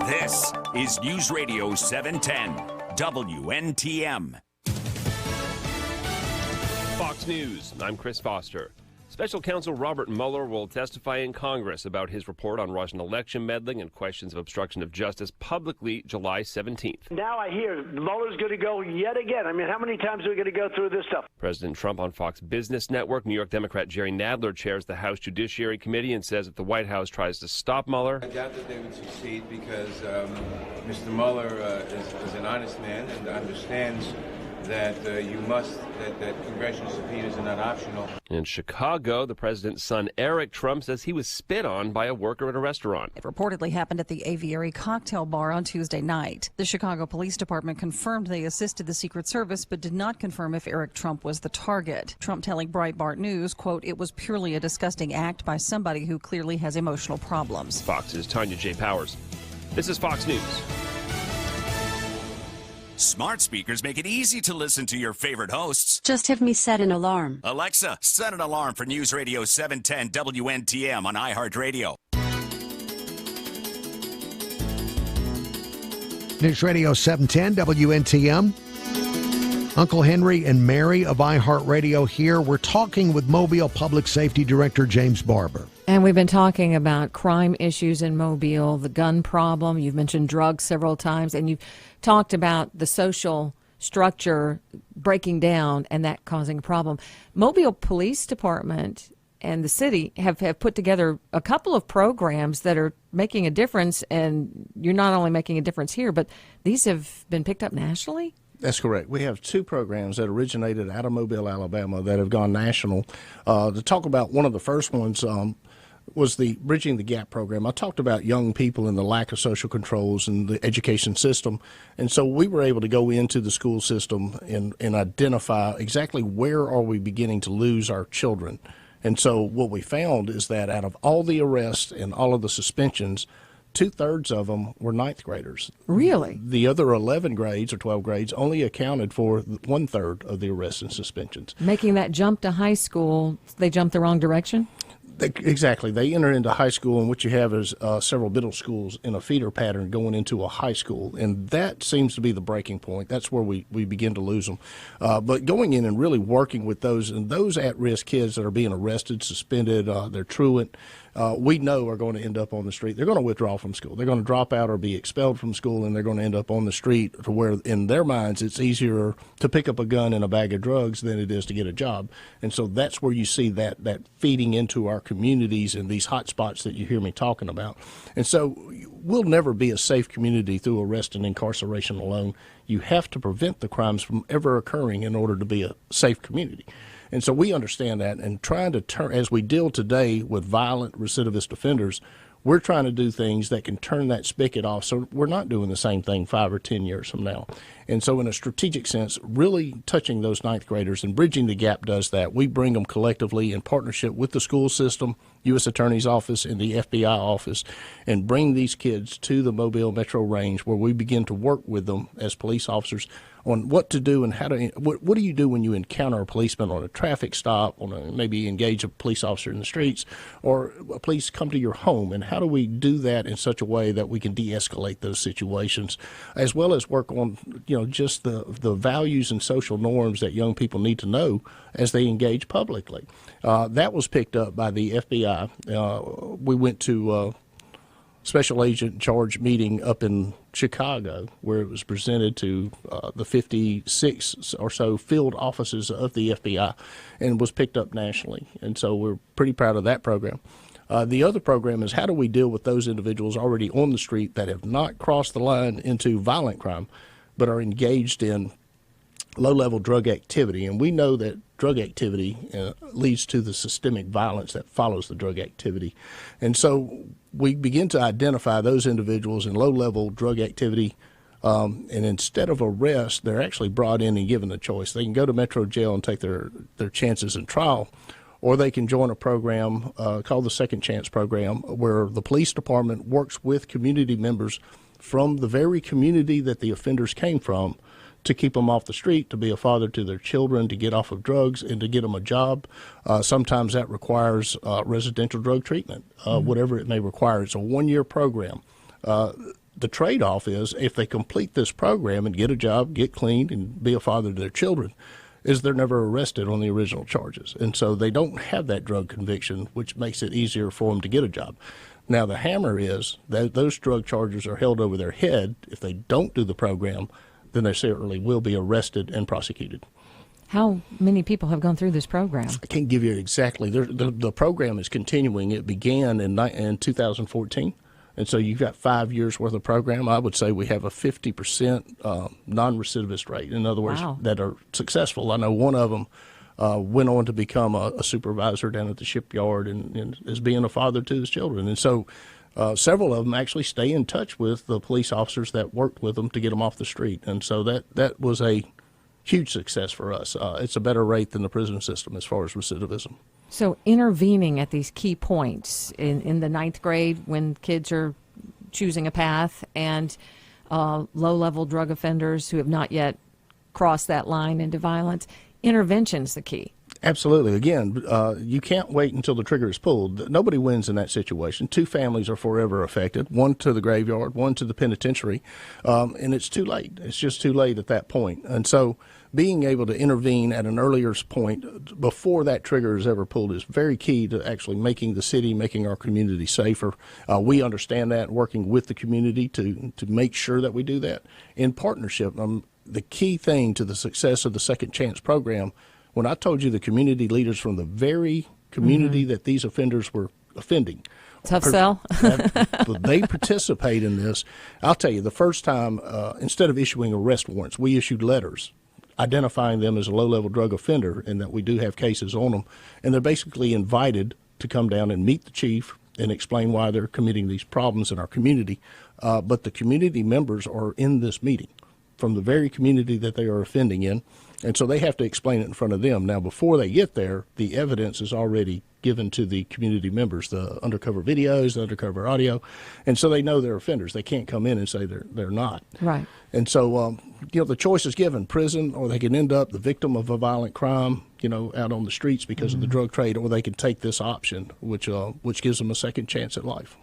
Speaker 1: This is News Radio 710 WNTM.
Speaker 21: Fox News, I'm Chris Foster. Special counsel Robert Mueller will testify in Congress about his report on Russian election meddling and questions of obstruction of justice publicly July 17th.
Speaker 22: Now I hear Mueller's going to go yet again. I mean, how many times are we going to go through this stuff?
Speaker 21: President Trump on Fox Business Network. New York Democrat Jerry Nadler chairs the House Judiciary Committee and says if the White House tries to stop Mueller.
Speaker 23: I doubt that they would succeed because Mr. Mueller is an honest man and understands that that congressional subpoenas are not optional.
Speaker 21: In Chicago, the president's son, Eric Trump, says he was spit on by a worker at a restaurant.
Speaker 24: It reportedly happened at the Aviary cocktail bar on Tuesday night. The Chicago Police Department confirmed they assisted the Secret Service, but did not confirm if Eric Trump was the target. Trump telling Breitbart News, quote, "It was purely a disgusting act by somebody who clearly has emotional problems."
Speaker 21: Fox's Tanya J. Powers. This is Fox News.
Speaker 1: Smart speakers make it easy to listen to your favorite hosts.
Speaker 25: Just have me set an alarm.
Speaker 1: Alexa, set an alarm for News Radio 710 WNTM on iHeartRadio.
Speaker 2: News Radio 710 WNTM. Uncle Henry and Mary of iHeartRadio here. We're talking with Mobile Public Safety Director James Barber.
Speaker 4: And we've been talking about crime issues in Mobile, the gun problem. You've mentioned drugs several times, and you've talked about the social structure breaking down and that causing a problem. Mobile Police Department and the city have put together a couple of programs that are making a difference, and you're not only making a difference here, but these have been picked up nationally?
Speaker 3: That's correct. We have 2 programs that originated out of Mobile, Alabama, that have gone national. To talk about one of the first ones, was the Bridging the Gap program. I talked about young people and the lack of social controls in the education system. And so we were able to go into the school system and identify exactly where are we beginning to lose our children. And so what we found is that out of all the arrests and all of the suspensions, 2/3 of them were ninth graders.
Speaker 4: Really?
Speaker 3: The other 11 grades or 12 grades only accounted for 1/3 of the arrests and suspensions.
Speaker 4: Making that jump to high school, they jumped the wrong direction?
Speaker 3: Exactly. They enter into high school, and what you have is several middle schools in a feeder pattern going into a high school, and that seems to be the breaking point. That's where we begin to lose them. But going in and really working with those at-risk kids that are being arrested, suspended, they're truant, we know are going to end up on the street. They're going to withdraw from school. They're going to drop out or be expelled from school, and they're going to end up on the street to where, in their minds, it's easier to pick up a gun and a bag of drugs than it is to get a job. And so that's where you see that feeding into our communities and these hot spots that you hear me talking about. And so we'll never be a safe community through arrest and incarceration alone. You have to prevent the crimes from ever occurring in order to be a safe community. And so we understand that, and trying to turn, as we deal today with violent recidivist offenders, we're trying to do things that can turn that spigot off so we're not doing the same thing 5 or 10 years from now. And so in a strategic sense, really touching those ninth graders and Bridging the Gap does that. We bring them collectively in partnership with the school system, U.S. Attorney's Office, and the FBI office, and bring these kids to the Mobile Metro Range where we begin to work with them as police officers on what to do and how to, what do you do when you encounter a policeman on a traffic stop, maybe engage a police officer in the streets, or a police come to your home, and how do we do that in such a way that we can de-escalate those situations, as well as work on, just the values and social norms that young people need to know as they engage publicly. That was picked up by the FBI. We went to special agent in charge meeting up in Chicago, where it was presented to the 56 or so field offices of the FBI, and was picked up nationally. And so we're pretty proud of that program. The other program is how do we deal with those individuals already on the street that have not crossed the line into violent crime, but are engaged in low-level drug activity. And we know that drug activity leads to the systemic violence that follows the drug activity. And so we begin to identify those individuals in low-level drug activity, and instead of arrest, they're actually brought in and given a choice. They can go to Metro Jail and take their chances in trial, or they can join a program called the Second Chance Program, where the police department works with community members from the very community that the offenders came from to keep them off the street, to be a father to their children, to get off of drugs, and to get them a job. Sometimes that requires residential drug treatment, whatever it may require. It's a one-year program. The trade-off is if they complete this program and get a job, get clean, and be a father to their children, is they're never arrested on the original charges. And so they don't have that drug conviction, which makes it easier for them to get a job. Now, the hammer is that those drug charges are held over their head. If they don't do the program, then they certainly will be arrested and prosecuted.
Speaker 4: How many people have gone through this program?
Speaker 3: I can't give you exactly. The program is continuing. It began in 2014, and so you've got 5 years worth of program. I would say we have a 50% non-recidivist rate. In other words, that are successful. I know one of them went on to become a supervisor down at the shipyard and is being a father to his children. And so several of them actually stay in touch with the police officers that worked with them to get them off the street. And so that was a huge success for us. It's a better rate than the prison system as far as recidivism.
Speaker 4: So intervening at these key points in the ninth grade when kids are choosing a path, and low-level drug offenders who have not yet crossed that line into violence, intervention's the key.
Speaker 3: Absolutely. Again, you can't wait until the trigger is pulled. Nobody wins in that situation. Two families are forever affected, one to the graveyard, one to the penitentiary, and it's too late. It's just too late at that point. And so being able to intervene at an earlier point before that trigger is ever pulled is very key to actually making the city, making our community safer. We understand that, working with the community to make sure that we do that in partnership. The key thing to the success of the Second Chance program, when I told you the community leaders from the very community that these offenders were offending.
Speaker 4: Tough sell.
Speaker 3: They participate in this. I'll tell you, the first time, instead of issuing arrest warrants, we issued letters identifying them as a low-level drug offender and that we do have cases on them. And they're basically invited to come down and meet the chief, and explain why they're committing these problems in our community. But the community members are in this meeting from the very community that they are offending in. And so they have to explain it in front of them. Now, before they get there, the evidence is already given to the community members, the undercover videos, the undercover audio. And so they know they're offenders. They can't come in and say they're not.
Speaker 4: Right.
Speaker 3: And so, the choice is given, prison, or they can end up the victim of a violent crime, out on the streets because of the drug trade, or they can take this option, which gives them a second chance at life.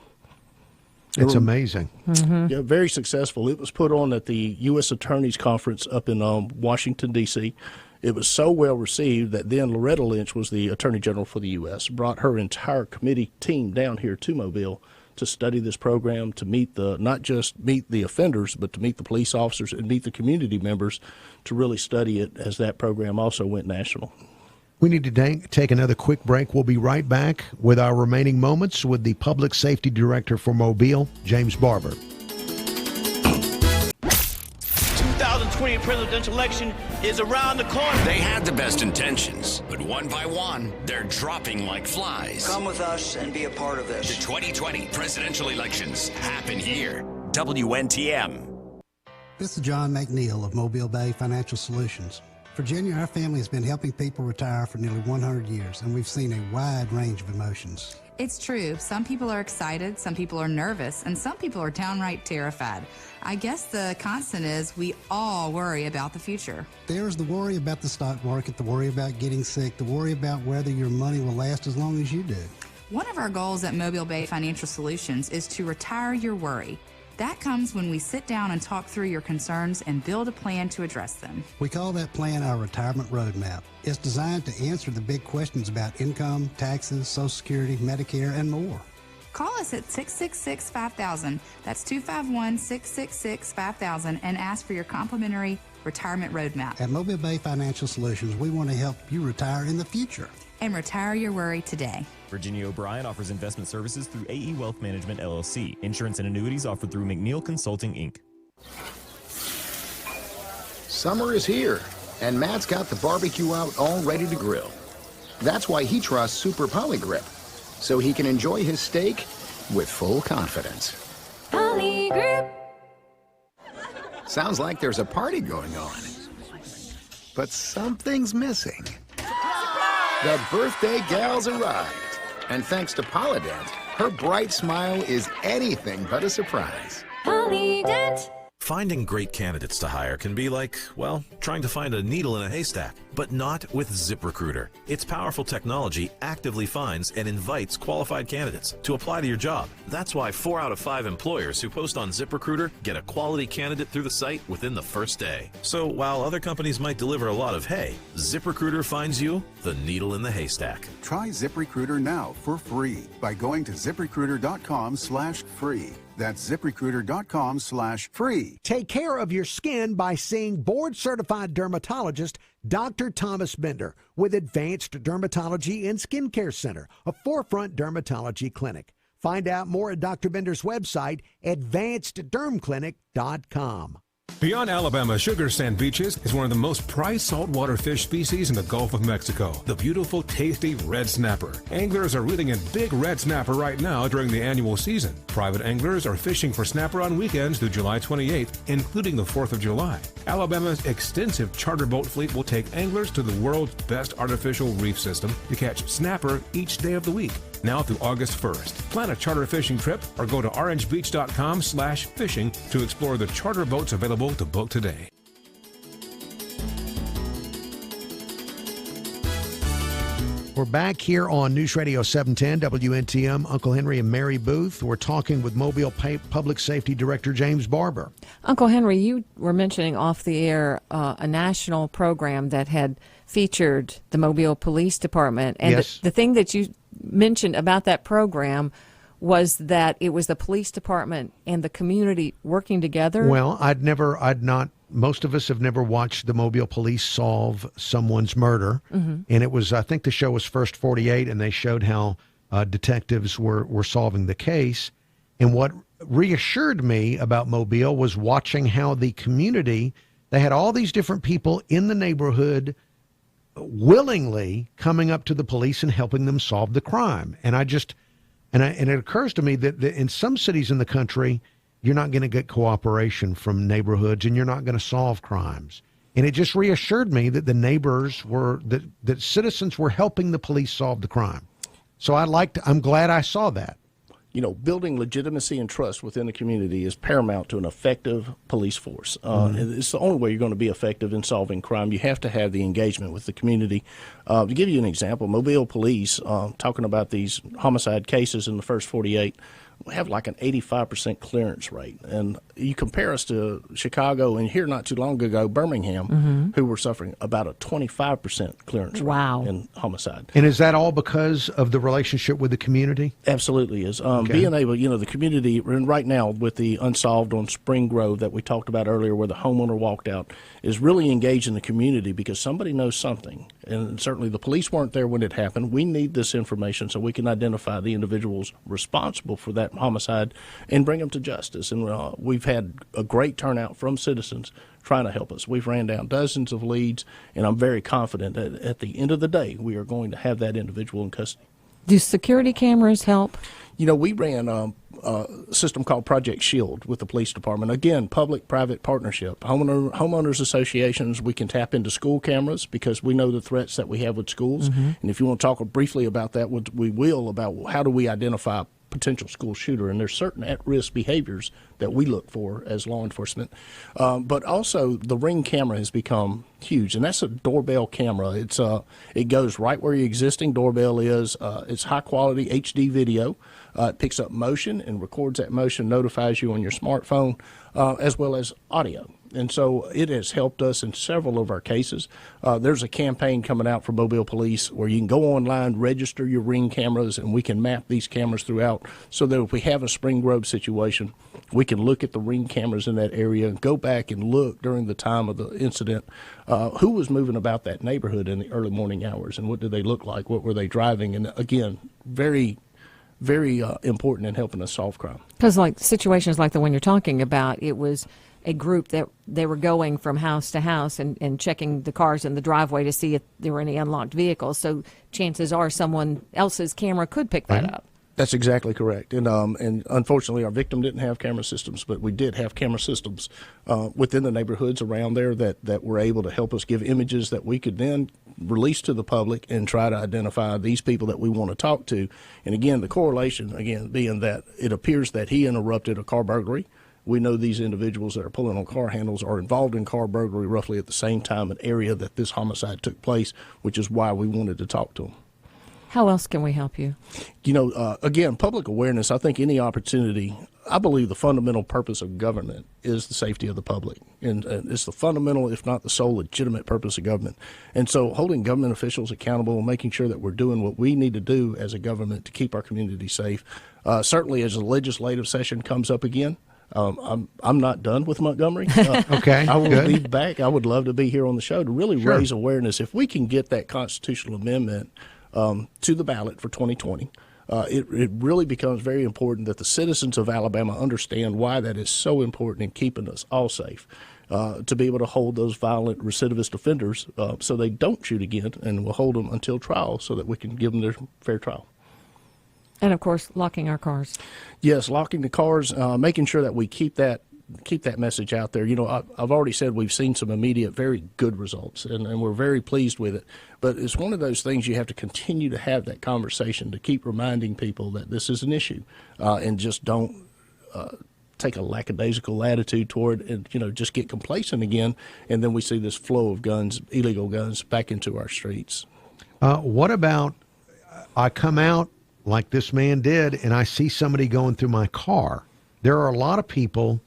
Speaker 2: It's amazing.
Speaker 3: Yeah, very successful. It was put on at the U.S. Attorney's Conference up in Washington, D.C. It was so well received that then Loretta Lynch was the Attorney General for the U.S., brought her entire committee team down here to Mobile to study this program, to meet not just meet the offenders, but to meet the police officers and meet the community members to really study it as that program also went national.
Speaker 2: We need to take another quick break. We'll be right back with our remaining moments with the Public Safety Director for Mobile, James Barber.
Speaker 13: 2020 presidential election is around the corner.
Speaker 1: They had the best intentions, but one by one, they're dropping like flies.
Speaker 5: Come with us and be a part of this.
Speaker 1: The 2020 presidential elections happen here. WNTM.
Speaker 6: This is John McNeil of Mobile Bay Financial Solutions. Virginia, our family has been helping people retire for nearly 100 years, and we've seen a wide range of emotions.
Speaker 7: It's true. Some people are excited, some people are nervous, and some people are downright terrified. I guess the constant is we all worry about the future.
Speaker 6: There's the worry about the stock market, the worry about getting sick, the worry about whether your money will last as long as you do.
Speaker 7: One of our goals at Mobile Bay Financial Solutions is to retire your worry. That comes when we sit down and talk through your concerns and build a plan to address them.
Speaker 6: We call that plan our retirement roadmap. It's designed to answer the big questions about income, taxes, Social Security, Medicare, and more.
Speaker 7: Call us at 666-5000. That's 251-666-5000 and ask for your complimentary retirement roadmap.
Speaker 6: At Mobile Bay Financial Solutions, we want to help you retire in the future.
Speaker 7: And retire your worry today.
Speaker 8: Virginia O'Brien offers investment services through AE Wealth Management, LLC. Insurance and annuities offered through McNeil Consulting, Inc.
Speaker 25: Summer is here, and Matt's got the barbecue out all ready to grill. That's why he trusts Super Poly Grip, so he can enjoy his steak with full confidence.
Speaker 26: Poly Grip.
Speaker 25: Sounds like there's a party going on. But something's missing. The birthday gal's arrived. And thanks to Polydent, her bright smile is anything but a surprise.
Speaker 26: Polydent.
Speaker 27: Finding great candidates to hire can be like, well, trying to find a needle in a haystack, but not with ZipRecruiter. Its powerful technology actively finds and invites qualified candidates to apply to your job. That's why 4 out of 5 employers who post on ZipRecruiter get a quality candidate through the site within the first day. So while other companies might deliver a lot of hay, ZipRecruiter finds you the needle in the haystack.
Speaker 28: Try ZipRecruiter now for free by going to ZipRecruiter.com/free. That's ZipRecruiter.com/free.
Speaker 2: Take care of your skin by seeing board-certified dermatologist Dr. Thomas Bender with Advanced Dermatology and Skincare Center, a forefront dermatology clinic. Find out more at Dr. Bender's website, advanceddermclinic.com.
Speaker 29: Beyond Alabama's sugar sand beaches is one of the most prized saltwater fish species in the Gulf of Mexico, the beautiful, tasty red snapper. Anglers are reeling in big red snapper right now during the annual season. Private anglers are fishing for snapper on weekends through July 28th, including the 4th of July. Alabama's extensive charter boat fleet will take anglers to the world's best artificial reef system to catch snapper each day of the week, now through August 1st. Plan a charter fishing trip or go to orangebeach.com/fishing to explore the charter boats available to book today.
Speaker 2: We're back here on News Radio 710 WNTM. Uncle Henry and Mary Booth. We're talking with Mobile Public Safety Director James Barber.
Speaker 4: Uncle Henry, you were mentioning off the air a national program that had featured the Mobile Police Department. And
Speaker 2: yes.
Speaker 4: The thing that you mentioned about that program was that it was the police department and the community working together.
Speaker 2: Well, most of us have never watched the Mobile Police solve someone's murder.
Speaker 4: Mm-hmm.
Speaker 2: And it was, I think the show was First 48, and they showed how detectives were solving the case. And what reassured me about Mobile was watching how the community, they had all these different people in the neighborhood willingly coming up to the police and helping them solve the crime. And And it occurs to me that in some cities in the country, you're not going to get cooperation from neighborhoods and you're not going to solve crimes. And it just reassured me that the neighbors were, that citizens were helping the police solve the crime. So I'm glad I saw that.
Speaker 3: You know, building legitimacy and trust within the community is paramount to an effective police force. It's the only way you're going to be effective in solving crime. You have to have the engagement with the community. To give you an example, Mobile Police, talking about these homicide cases in the first 48, we have like an 85% clearance rate. And you compare us to Chicago and here not too long ago, Birmingham, who were suffering about a 25% clearance rate in homicide.
Speaker 2: And is that all because of the relationship with the community?
Speaker 3: Absolutely is. Being able, the community, and right now with the unsolved on Spring Grove that we talked about earlier where the homeowner walked out, is really engaging the community because somebody knows something. And certainly the police weren't there when it happened. We need this information so we can identify the individuals responsible for that homicide and bring them to justice. And we've had a great turnout from citizens trying to help us. We've ran down dozens of leads, and I'm very confident that at the end of the day, we are going to have that individual in custody.
Speaker 4: Do security cameras help?
Speaker 3: We ran a system called Project Shield with the police department. Again, public-private partnership. Homeowners associations, we can tap into school cameras because we know the threats that we have with schools. And if you want to talk briefly about that, we will, about how do we identify potential school shooter, and there's certain at-risk behaviors that we look for as law enforcement. But also the Ring camera has become huge, and that's a doorbell camera. It goes right where your existing doorbell is. It's high-quality HD video. It picks up motion and records that motion, notifies you on your smartphone, as well as audio. And so it has helped us in several of our cases. There's a campaign coming out for Mobile Police where you can go online, register your Ring cameras, and we can map these cameras throughout so that if we have a Spring Grove situation, we can look at the Ring cameras in that area and go back and look during the time of the incident, who was moving about that neighborhood in the early morning hours and what did they look like, what were they driving, and again, very important in helping us solve crime.
Speaker 4: Because like situations like the one you're talking about, it was a group that they were going from house to house and checking the cars in the driveway to see if there were any unlocked vehicles. So chances are someone else's camera could pick that up.
Speaker 3: That's exactly correct. And unfortunately, our victim didn't have camera systems, but we did have camera systems within the neighborhoods around there that were able to help us give images that we could then release to the public and try to identify these people that we want to talk to. And again, the correlation, again, being that it appears that he interrupted a car burglary. We know these individuals that are pulling on car handles are involved in car burglary roughly at the same time and area that this homicide took place, which is why we wanted to talk to them.
Speaker 4: How else can we help you?
Speaker 3: Again, public awareness, I think any opportunity, I believe the fundamental purpose of government is the safety of the public. And it's the fundamental, if not the sole legitimate purpose of government. And so holding government officials accountable and making sure that we're doing what we need to do as a government to keep our community safe. Certainly as the legislative session comes up again, I'm not done with Montgomery.
Speaker 2: Okay,
Speaker 3: I will
Speaker 2: good.
Speaker 3: be back. I would love to be here on the show to really raise awareness. If we can get that constitutional amendment to the ballot for 2020, it really becomes very important that the citizens of Alabama understand why that is so important in keeping us all safe, to be able to hold those violent recidivist offenders so they don't shoot again, and we'll hold them until trial so that we can give them their fair trial.
Speaker 4: And of course, locking our cars.
Speaker 3: Yes, locking the cars, making sure that we keep that message out there. I've already said we've seen some immediate, very good results, and we're very pleased with it. But it's one of those things you have to continue to have that conversation to keep reminding people that this is an issue, and just don't take a lackadaisical attitude toward it and, just get complacent again. And then we see this flow of guns, illegal guns, back into our streets.
Speaker 2: What about I come out like this man did and I see somebody going through my car? There are a lot of people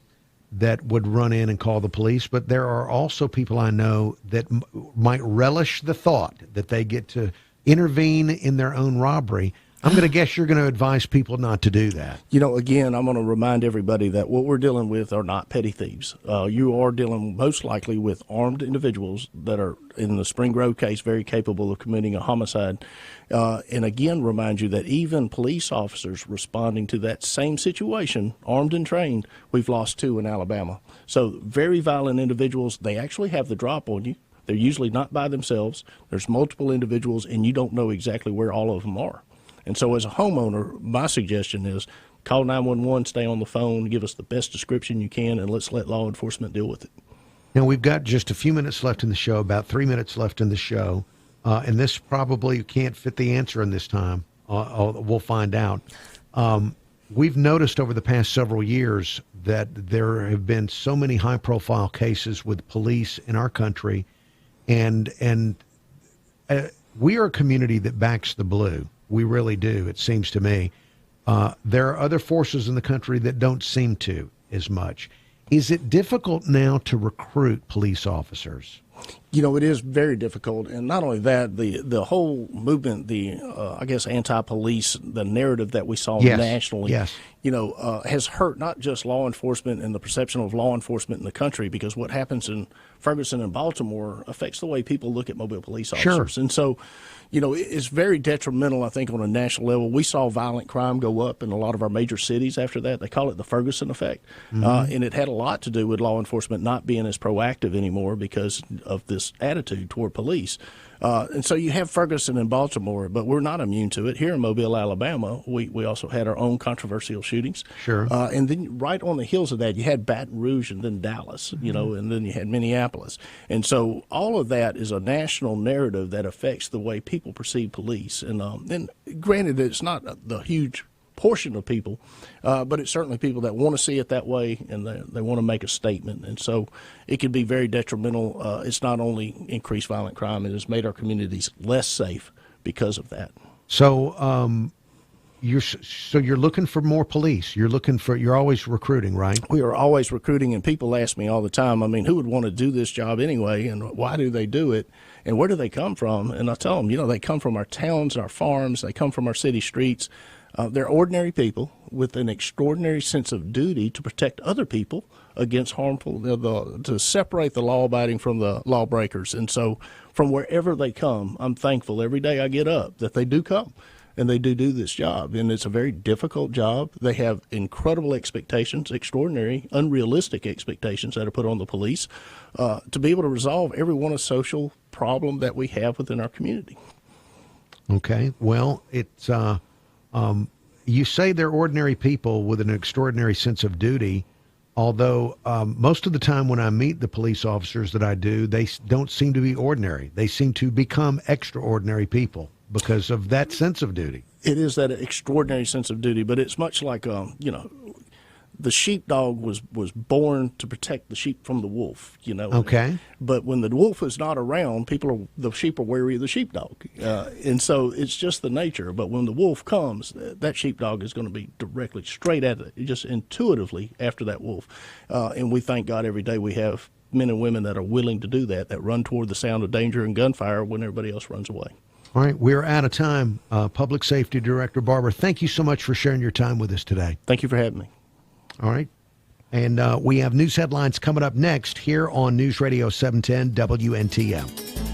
Speaker 2: that would run in and call the police, but there are also people I know that might relish the thought that they get to intervene in their own robbery. I'm going to guess you're going to advise people not to do that.
Speaker 3: Again, I'm going to remind everybody that what we're dealing with are not petty thieves. You are dealing most likely with armed individuals that are, in the Spring Grove case, very capable of committing a homicide. And again, remind you that even police officers responding to that same situation, armed and trained, we've lost 2 in Alabama. So very violent individuals, they actually have the drop on you. They're usually not by themselves. There's multiple individuals, and you don't know exactly where all of them are. And so as a homeowner, my suggestion is call 911, stay on the phone, give us the best description you can, and let's let law enforcement deal with it.
Speaker 2: Now, we've got just a few minutes left in the show, about 3 minutes left in the show, and this probably can't fit the answer in this time. We'll find out. We've noticed over the past several years that there have been so many high-profile cases with police in our country, and we are a community that backs the blue. We really do, it seems to me. There are other forces in the country that don't seem to as much. Is it difficult now to recruit police officers?
Speaker 3: You know, it is very difficult, and not only that, the whole movement, I guess anti-police, the narrative that we saw nationally, has hurt not just law enforcement and the perception of law enforcement in the country, because what happens in Ferguson and Baltimore affects the way people look at Mobile police officers. Sure. And so, it's very detrimental, I think, on a national level. We saw violent crime go up in a lot of our major cities after that. They call it the Ferguson effect. Mm-hmm. And it had a lot to do with law enforcement not being as proactive anymore because of this attitude toward police. And so you have Ferguson and Baltimore, but we're not immune to it. Here in Mobile, Alabama, we also had our own controversial shootings.
Speaker 2: Sure.
Speaker 3: And then right on the heels of that, you had Baton Rouge and then Dallas, and then you had Minneapolis. And so all of that is a national narrative that affects the way people perceive police. And granted, it's not the huge portion of people, but it's certainly people that want to see it that way, and they want to make a statement. And so it can be very detrimental. It's not only increased violent crime, it has made our communities less safe because of that.
Speaker 2: So you're looking for more police. You're always recruiting, right?
Speaker 3: We are always recruiting, and people ask me all the time, who would want to do this job anyway, and why do they do it, and where do they come from? And I tell them, they come from our towns, our farms, they come from our city streets. They're ordinary people with an extraordinary sense of duty to protect other people against to separate the law-abiding from the lawbreakers. And so from wherever they come, I'm thankful every day I get up that they do come and they do this job. And it's a very difficult job. They have incredible expectations, extraordinary, unrealistic expectations that are put on the police to be able to resolve every one of social problem that we have within our community.
Speaker 2: Okay. Well, it's... you say they're ordinary people with an extraordinary sense of duty, although most of the time when I meet the police officers that I do, they don't seem to be ordinary. They seem to become extraordinary people because of that sense of duty.
Speaker 3: It is that extraordinary sense of duty, but it's much like, the sheepdog was born to protect the sheep from the wolf,
Speaker 2: Okay.
Speaker 3: But when the wolf is not around, the sheep are wary of the sheepdog. And so it's just the nature. But when the wolf comes, that sheepdog is going to be directly straight at it, just intuitively after that wolf. And we thank God every day we have men and women that are willing to do that run toward the sound of danger and gunfire when everybody else runs away.
Speaker 2: All right, we're out of time. Public Safety Director Barber, thank you so much for sharing your time with us today.
Speaker 3: Thank you for having me.
Speaker 2: All right. And we have news headlines coming up next here on News Radio 710 WNTM.